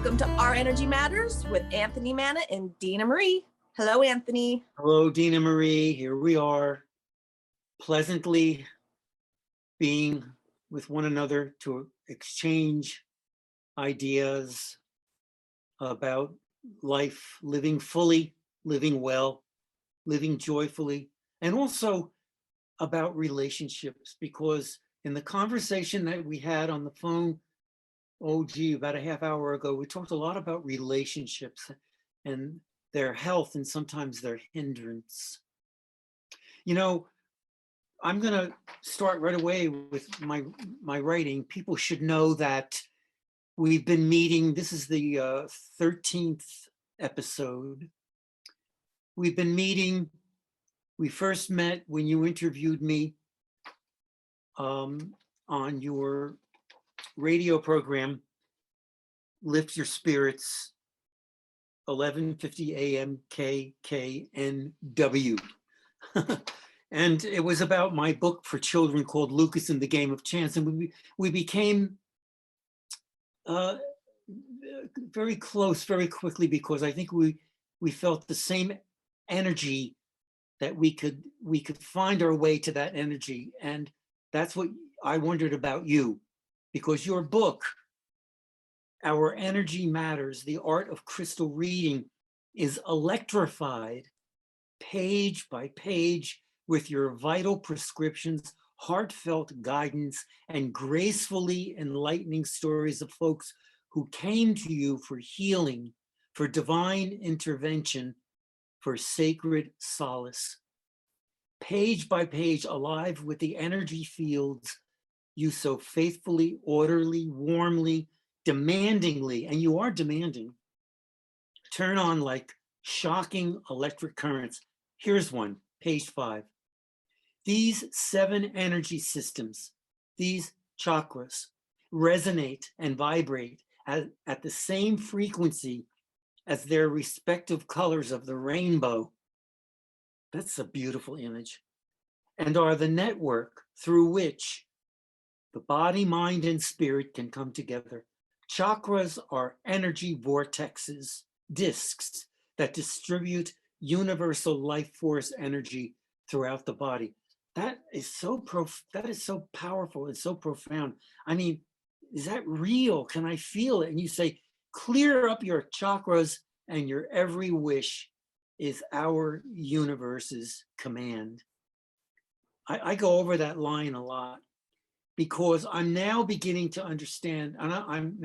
Welcome to Our Energy Matters with Anthony, Manna, and Dena Marie. Hello, Anthony. Hello, Dena Marie. Here we are, pleasantly being with one another to exchange ideas about life, living fully, living well, living joyfully, and also about relationships, because in the conversation that we had on the phone, about a half hour ago, we talked a lot about relationships and their health and sometimes their hindrance. You know, I'm going to start right away with my writing. People should know that we've been meeting. This is the 13th episode. We've been meeting. We first met when you interviewed me on your radio program, Lift Your Spirits, 11:50 AM KKNW. And it was about my book for children called Loukas and the Game of Chance. And we became very close very quickly, because I think we felt the same energy, that we could find our way to that energy. And that's what I wondered about you, because your book, Our Energy Matters, The Art of Crystal Reading, is electrified page by page with your vital prescriptions, heartfelt guidance, and gracefully enlightening stories of folks who came to you for healing, for divine intervention, for sacred solace. Page by page, alive with the energy fields you so faithfully, orderly, warmly, demandingly, and you are demanding, turn on like shocking electric currents. Here's one, page 5. These 7 energy systems, these chakras, resonate and vibrate at the same frequency as their respective colors of the rainbow. That's a beautiful image. And are the network through which the body, mind, and spirit can come together. Chakras are energy vortexes, discs that distribute universal life force energy throughout the body. That is so powerful and so profound. I mean, is that real? Can I feel it? And you say, clear up your chakras, and your every wish is our universe's command. I go over that line a lot, because I'm now beginning to understand, and I'm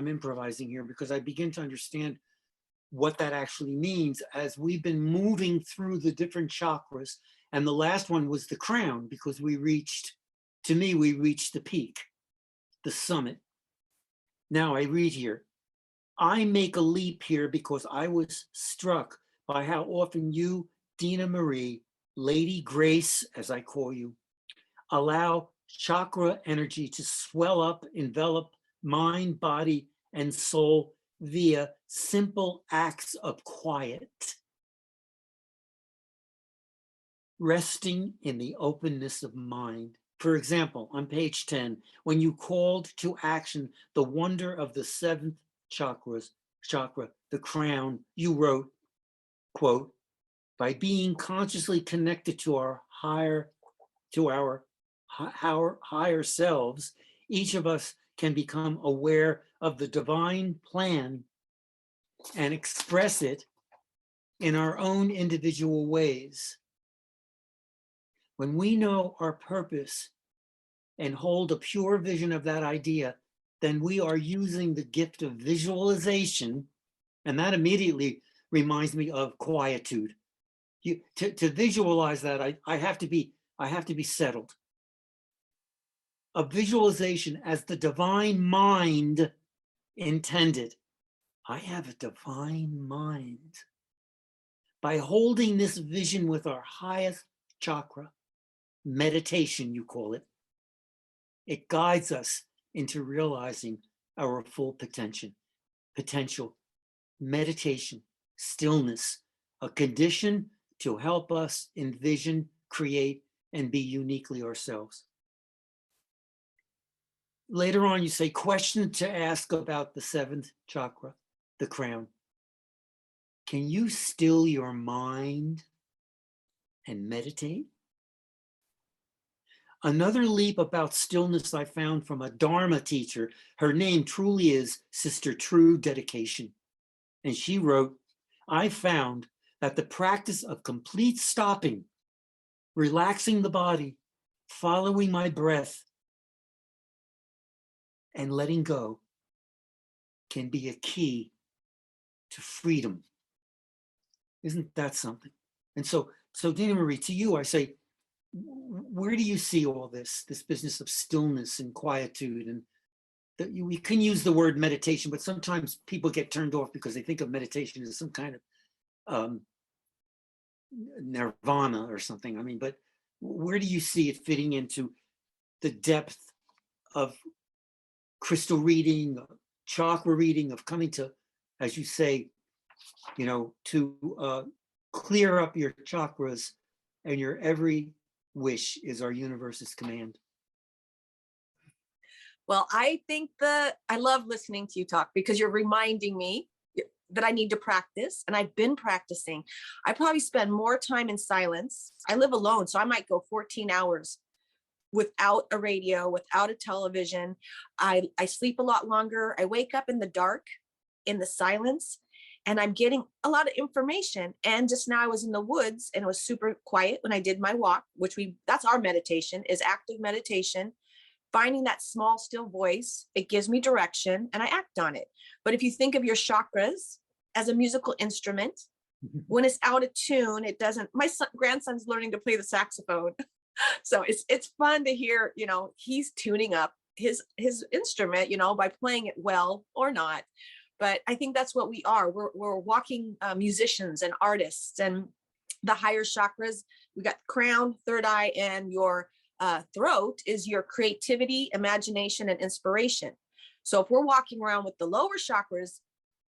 improvising here, because I begin to understand what that actually means as we've been moving through the different chakras. And the last one was the crown, because we reached the peak, the summit. Now I read here, I make a leap here because I was struck by how often you, Dena Marie, Lady Grace, as I call you, allow chakra energy to swell up, envelop mind, body, and soul via simple acts of quiet, resting in the openness of mind. For example, on page 10, when you called to action the wonder of the 7th chakra, the crown, you wrote, quote, by being consciously connected to our higher selves, each of us can become aware of the divine plan and express it in our own individual ways. When we know our purpose and hold a pure vision of that idea, then we are using the gift of visualization. And that immediately reminds me of quietude. To visualize that, I have to be settled. A visualization as the divine mind intended. I have a divine mind. By holding this vision with our highest chakra, meditation, you call it, it guides us into realizing our full potential. Meditation, stillness, a condition to help us envision, create, and be uniquely ourselves. Later on, you say, question to ask about the 7th chakra. the crown. Can you still your mind and meditate? Another leap about stillness I found from a Dharma teacher. Her name truly is Sister True Dedication. And she wrote, I found that the practice of complete stopping, relaxing the body, following my breath, and letting go can be a key to freedom. Isn't that something? And so Dena Marie, to you, I say, where do you see all this business of stillness and quietude? And that we can use the word meditation, but sometimes people get turned off because they think of meditation as some kind of nirvana or something. I mean, but where do you see it fitting into the depth of crystal reading, chakra reading, of coming to, as you say, to clear up your chakras, and your every wish is our universe's command? Well, I think I love listening to you talk because you're reminding me that I need to practice, and I've been practicing. I probably spend more time in silence. I live alone, so I might go 14 hours without a radio, without a television. I sleep a lot longer. I wake up in the dark, in the silence, and I'm getting a lot of information. And just now I was in the woods and it was super quiet when I did my walk, that's our meditation, is active meditation. Finding that small, still voice, it gives me direction and I act on it. But if you think of your chakras as a musical instrument, when it's out of tune, it doesn't, grandson's learning to play the saxophone. So it's fun to hear, he's tuning up his instrument, by playing it well or not. But I think that's what we are. We're walking musicians and artists, and the higher chakras, we got crown, third eye, and your throat is your creativity, imagination, and inspiration. So if we're walking around with the lower chakras,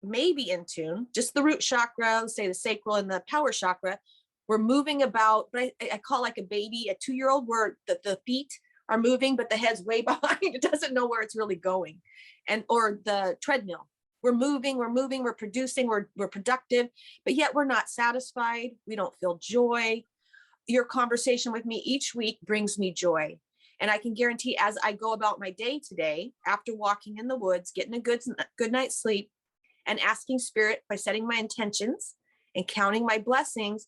maybe in tune, just the root chakra, say the sacral and the power chakra, we're moving about, but I call like a baby, a 2-year-old, where the feet are moving, but the head's way behind. It doesn't know where it's really going. Or the treadmill. We're moving, we're producing, we're productive, but yet we're not satisfied. We don't feel joy. Your conversation with me each week brings me joy. And I can guarantee, as I go about my day today, after walking in the woods, getting a good night's sleep, and asking spirit by setting my intentions and counting my blessings,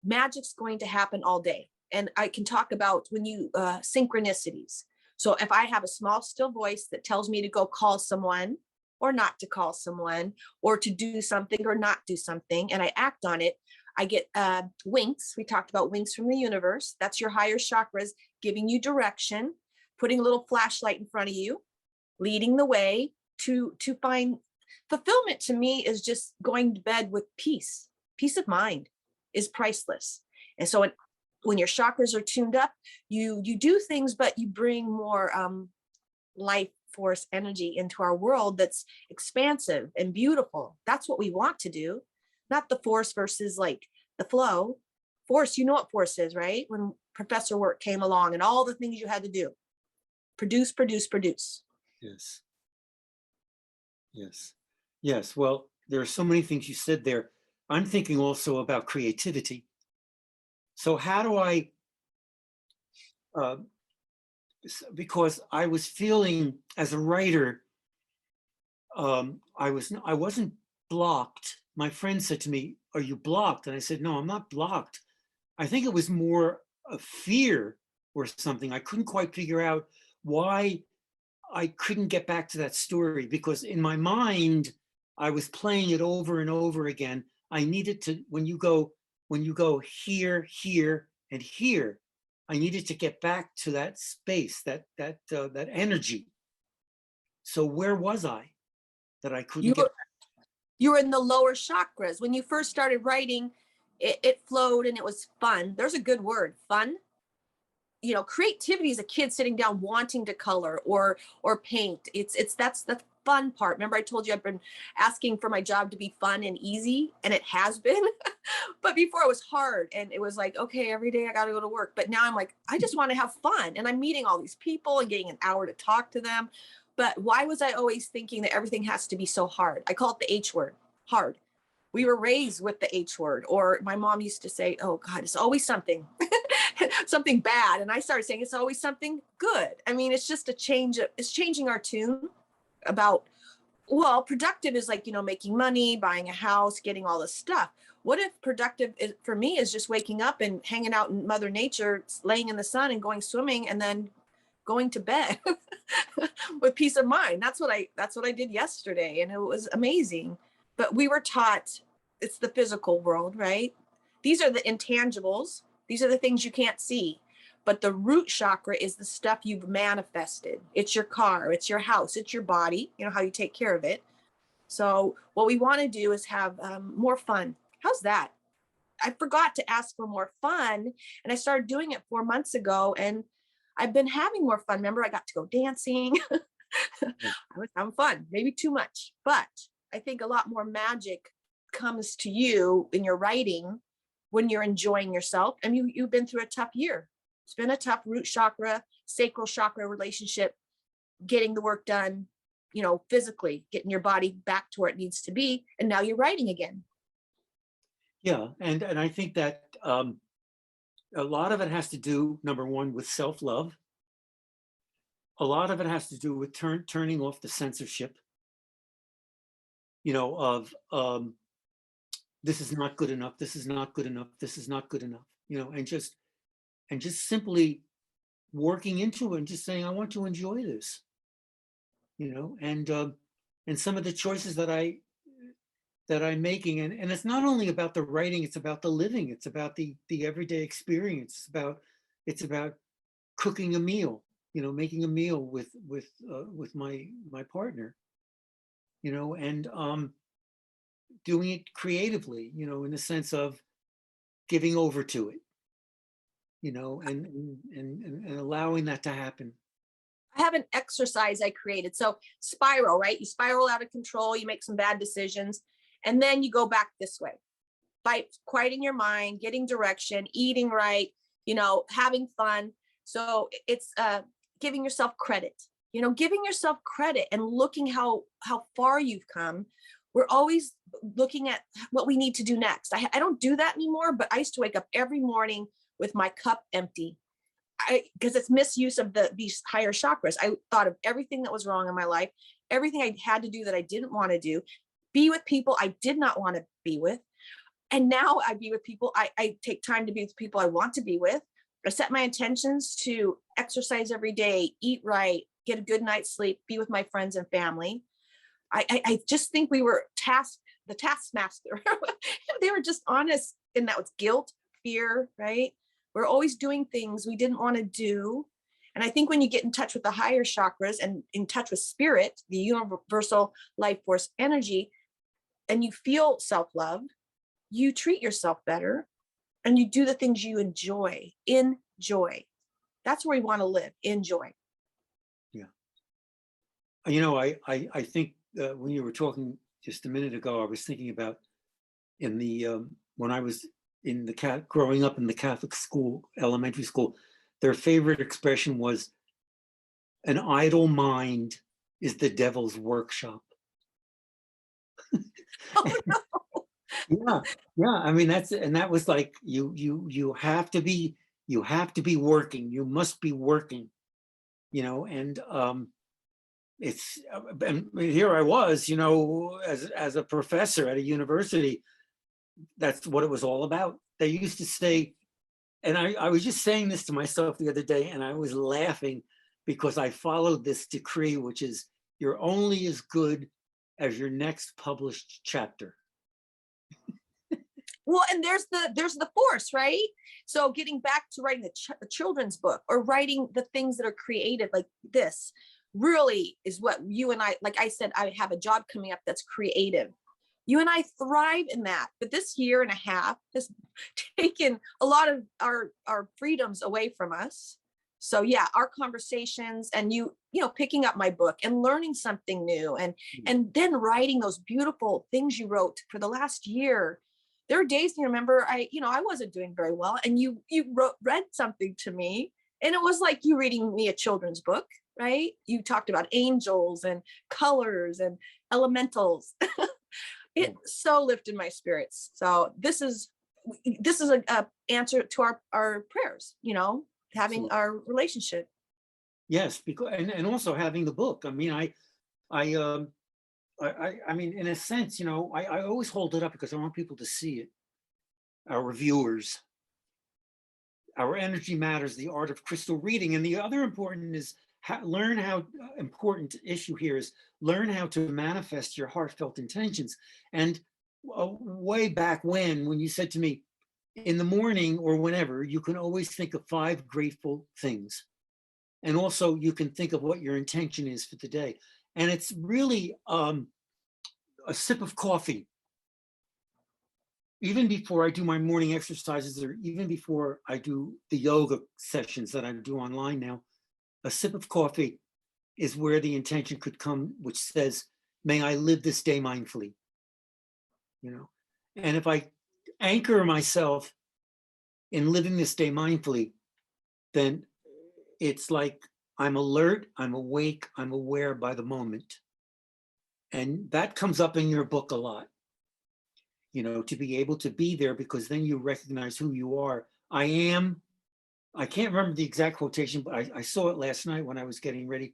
magic's going to happen all day. And I can talk about synchronicities. So if I have a small, still voice that tells me to go call someone or not to call someone, or to do something or not do something, and I act on it, I get winks. We talked about winks from the universe. That's your higher chakras giving you direction, putting a little flashlight in front of you, leading the way to find fulfillment. To me is just going to bed with peace. Peace of mind is priceless. And so when your chakras are tuned up, you do things, but you bring more life force energy into our world that's expansive and beautiful. That's what we want to do, not the force versus like the flow. Force, you know what force is, right? When Professor Work came along and all the things you had to do. Produce, produce, produce. Yes. Yes. Yes. Well, there are so many things you said there. I'm thinking also about creativity. So how do I, because I was feeling as a writer, I wasn't blocked. My friend said to me, "Are you blocked?" And I said, "No, I'm not blocked." I think it was more a fear or something. I couldn't quite figure out why I couldn't get back to that story, because in my mind, I was playing it over and over again. I needed to, when you go here, here, and here, I needed to get back to that space, that energy. So where was I that I couldn't get back? You were in the lower chakras. When you first started writing, it flowed and it was fun. There's a good word, fun. Creativity is a kid sitting down wanting to color or paint. That's the fun part. Remember, I told you I've been asking for my job to be fun and easy, and it has been. But before it was hard, and it was like, okay, every day I got to go to work. But now I'm like, I just want to have fun, and I'm meeting all these people and getting an hour to talk to them. But why was I always thinking that everything has to be so hard? I call it the H word, hard. We were raised with the H word, or my mom used to say, oh God, it's always something, something bad. And I started saying it's always something good. I mean, it's just a change. It's changing our tune about, well, productive is like, making money, buying a house, getting all this stuff. What if productive is, for me, is just waking up and hanging out in Mother Nature, laying in the sun and going swimming and then going to bed with peace of mind. That's what I did yesterday. And it was amazing. But we were taught it's the physical world, right? These are the intangibles. These are the things you can't see. But the root chakra is the stuff you've manifested. It's your car, it's your house, it's your body, how you take care of it. So what we want to do is have more fun. How's that? I forgot to ask for more fun, and I started doing it 4 months ago, and I've been having more fun. Remember, I got to go dancing. I was having fun, maybe too much, but I think a lot more magic comes to you in your writing when you're enjoying yourself. And you've been through a tough year. It's been a tough root chakra, sacral chakra relationship, getting the work done, physically, getting your body back to where it needs to be. And now you're writing again. Yeah. And I think that a lot of it has to do, number one, with self-love. A lot of it has to do with turning off the censorship, of this is not good enough, this is not good enough, this is not good enough, and just simply working into it and just saying, I want to enjoy this, and some of the choices that I'm making, and it's not only about the writing, it's about the living, it's about the everyday experience, it's about cooking a meal, making a meal with my partner, and doing it creatively, in the sense of giving over to it, and allowing that to happen. I have an exercise I created. So spiral, right? You spiral out of control, you make some bad decisions, and then you go back this way by quieting your mind, getting direction, eating right, having fun. So it's giving yourself credit, giving yourself credit and looking how far you've come. We're always looking at what we need to do next. I don't do that anymore, but I used to wake up every morning with my cup empty. Because it's misuse of these higher chakras. I thought of everything that was wrong in my life, everything I had to do that I didn't want to do, be with people I did not want to be with. And now I be with people, I take time to be with people I want to be with. I set my intentions to exercise every day, eat right, get a good night's sleep, be with my friends and family. I just think we were the taskmaster. They were just honest, and that was guilt, fear, right? We're always doing things we didn't want to do. And I think when you get in touch with the higher chakras and in touch with spirit, the universal life force energy, and you feel self-love, you treat yourself better and you do the things you enjoy. Enjoy. That's where we want to live. Enjoy. Yeah. I think when you were talking just a minute ago, I was thinking about when I was growing up in the Catholic school, elementary school, their favorite expression was, an idle mind is the devil's workshop. Oh, no. Yeah. I mean, that was like, you have to be working. You must be working, and and here I was, as a professor at a university. That's what it was all about. They used to say, and I was just saying this to myself the other day, and I was laughing because I followed this decree, which is, you're only as good as your next published chapter. Well, and there's the force, right? So getting back to writing a children's book or writing the things that are creative like this really is what you and I, like I said, I have a job coming up that's creative. You and I thrive in that, but this year and a half has taken a lot of our freedoms away from us. So yeah, our conversations and you picking up my book and learning something new and then writing those beautiful things you wrote for the last year. There are days, you remember, I wasn't doing very well, and you read something to me, and it was like you reading me a children's book. right? You talked about angels and colors and elementals. It so lifted my spirits. So this is a answer to our prayers, you know, having So, our relationship. yes, because and also having the book. I mean, I I mean, in a sense, you know, I always hold it up because I want people to see it. Our reviewers, our energy matters, the art of crystal reading, and the other important is learn how important issue here is learn how to manifest your heartfelt intentions. And way back when you said to me, in the morning or whenever, you can always think of 5 grateful things. And also you can think of what your intention is for the day. And it's really a sip of coffee. Even before I do my morning exercises, or even before I do the yoga sessions that I do online now, a sip of coffee is where the intention could come, which says, may I live this day mindfully, you know? And if I anchor myself in living this day mindfully, then it's like I'm alert, I'm awake, I'm aware by the moment. And that comes up in your book a lot, you know, to be able to be there, because then you recognize who you are. I can't remember the exact quotation, but I saw it last night when I was getting ready.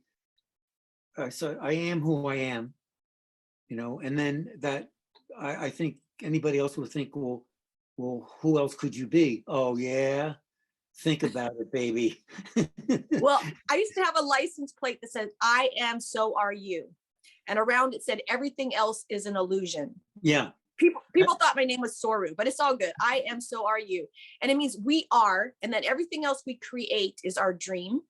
So I am who I am, you know, and then that I think anybody else would think, well, who else could you be? Oh yeah, think about it, baby. Well, I used to have a license plate that said, I am, so are you. And around it said, everything else is an illusion. Yeah. People thought my name was Soru, but it's all good. I am, so are you. And it means we are, and that everything else we create is our dream.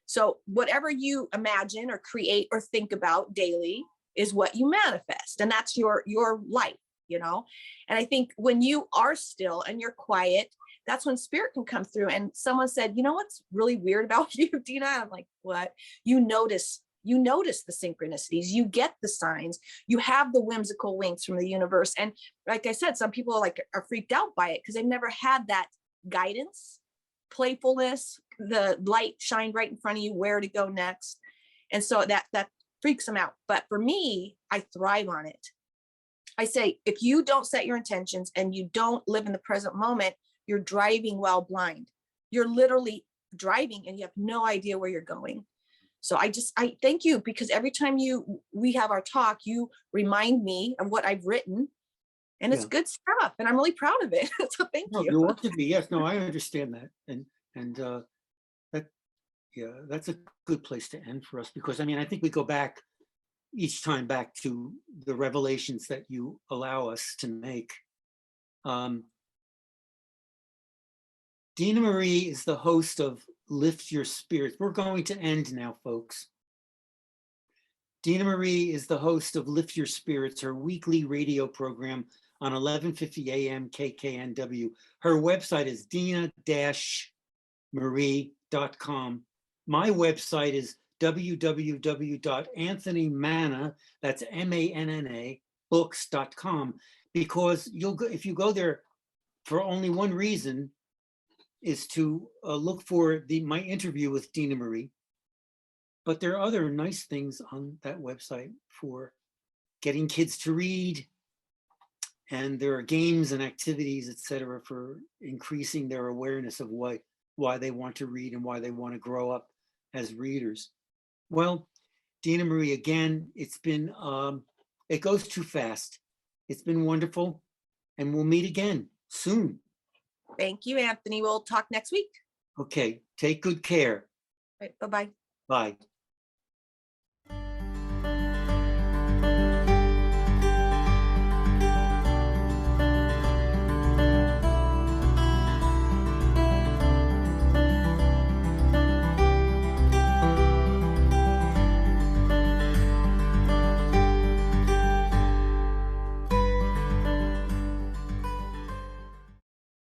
So whatever you imagine or create or think about daily is what you manifest. And that's your life, you know? And I think when you are still and you're quiet, that's when spirit can come through. And someone said, you know what's really weird about you, Dena? I'm like, what? You notice the synchronicities, you get the signs, you have the whimsical winks from the universe. And like I said, some people are freaked out by it because they've never had that guidance, playfulness, the light shined right in front of you, where to go next. And so that freaks them out. But for me, I thrive on it. I say, if you don't set your intentions and you don't live in the present moment, you're driving while blind. You're literally driving and you have no idea where you're going. So I thank you, because every time we have our talk, you remind me of what I've written, and it's good stuff, and I'm really proud of it. So thank No, you. you ought to be. Yes, no, I understand that, and that, yeah, that's a good place to end for us, because I mean, I think we go back each time back to the revelations that you allow us to make. Dena Marie is the host of Lift Your Spirits. We're going to end now, folks. Dena Marie is the host of Lift Your Spirits, her weekly radio program on 1150 AM KKNW. Her website is dena-marie.com. My website is www.anthonymanna, that's MANNA, books.com, because if you go there for only one reason, is to look for my interview with Dena Marie. But there are other nice things on that website for getting kids to read, and there are games and activities, etc., for increasing their awareness of why they want to read and why they want to grow up as readers. Well, Dena Marie, again, it's been, it goes too fast. It's been wonderful, and we'll meet again soon. Thank you, Anthony. We'll talk next week. Okay, take good care. Right, bye-bye. Bye.